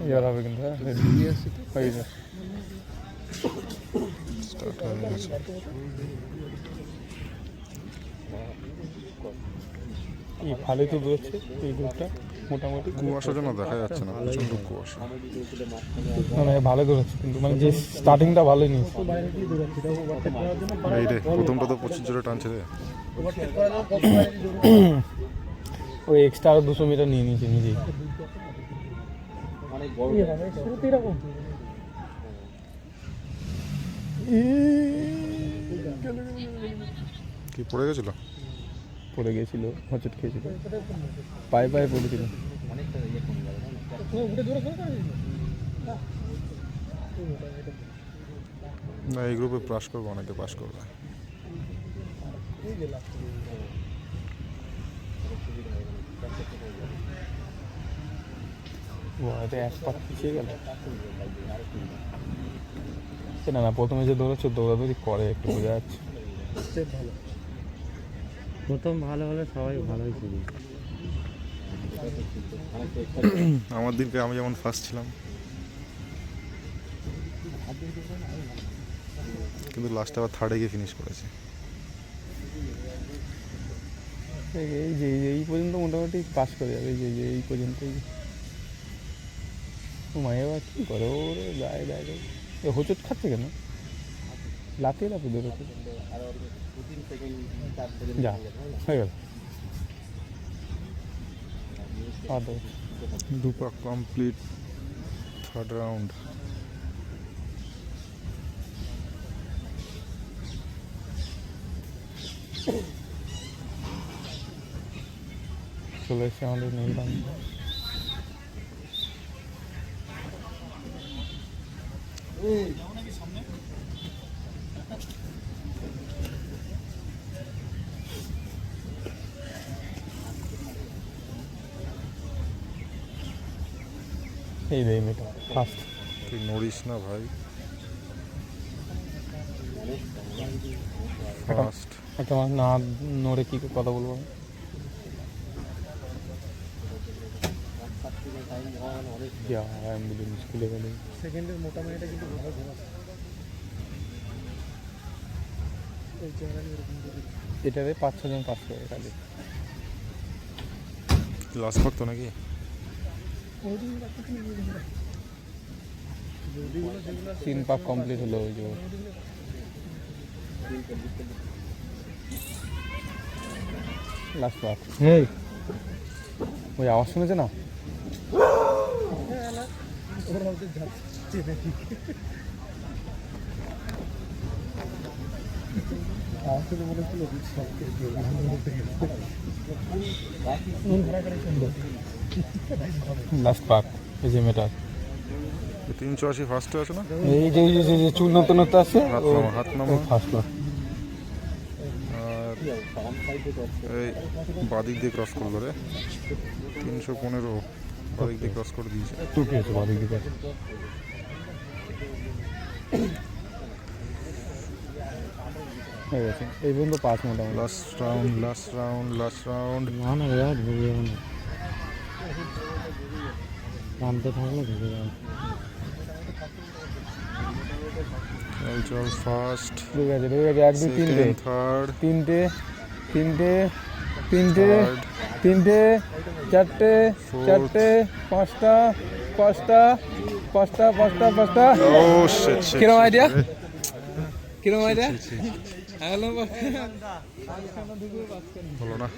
ইয়ার হবে কিন্তু হ্যাঁ স্টার্ট হয়ে গেছে। এই ভালো তো দৌড়চ্ছে এই গ্রুপটা মোটামুটি কুয়াশার জন্য দেখা যাচ্ছে না, প্রচন্ড কুয়াশা। মানে ভালো দৌড়চ্ছে কিন্তু মানে যে স্টার্টিংটা ভালোই নিয়েছে। এই রে প্রথমটা তো প্রচুর জোরে টানছে রে। ওই এক্সট্রা আরো 200 মিটার নিয়ে নিয়েছে নিজেই। কি পড়ে গেছিল? পড়ে গেছিল, হোঁচট খেয়েছিল, পায়ে পায়ে পড়েছিল। না এই গ্রুপে পাস করবো, অনেকে পাস করবে। এক পাক পিছিয়ে গেল। না না প্রথমে যে দৌড়াচ্ছে দৌড়াদৌড়ি করে একটু বোঝা যাচ্ছে। প্রথম ভালো হলে সবাই ভালোই ছিল। আমার দিনকে আমি যেমন ফার্স্ট ছিলাম, কিন্তু লাস্টে আবার থার্ডে গিয়ে ফিনিশ করেছে। এই যে এই পর্যন্ত মোটামুটি পাস করে যাবে। এই যে এই পর্যন্তই মায়ে আবার কী করে ওরে গায়ে গায়ে এ হোঁচট খাচ্ছে কেন? লাফিয়ে লাফিয়ে দৌড়াচ্ছে। যা হয়ে গেল দুপা কমপ্লিট, থার্ড রাউন্ড। চলে এসছে আমাদের নীলবান। এই রে মেয়েটা ফার্স্ট। তুই নড়িস না ভাই। ফার্স্ট একটা মানুষ না নড়ে কী কথা বলবো আমি? অ্যাম্বুলেন্স স্কুলে গেলে সেকেন্ডের মোটামুটিটা কিন্তু ভালো ঘোরাচ্ছে। এটাতে 5-6 জন পাস করে খালি। লাস্ট পাক তো নাকি? তিন পাক কমপ্লিট হলো ওই যে লাস্ট পাক। ওই আওয়াজ শুনেছে না? লাস্ট পাক এই যে মেয়েটার 380 ফার্স্টে আছে না? এই যে চুল নতুন নতুন আছে হাত নামা ফার্স্ট পাক। আর এই বাদিক দিয়ে ক্রস করলো রে, 315 বাদিক দিয়ে ক্রস করে দিয়েছে। টু কি আছে বাদিক দিকে? হয়ে গেছে এই পর্যন্ত 5 মোটামুটি। Last round. না না এরা ঢুকে যাবে না, টানতে থাকলে ঢুকে যাবে। চল ফার্স্ট, ঠিক আছে 1 2 3 থার্ড, তিনটে 4টে 5টা 5টা। ও শিট শিট। কিরম আইডিয়া? হলো না।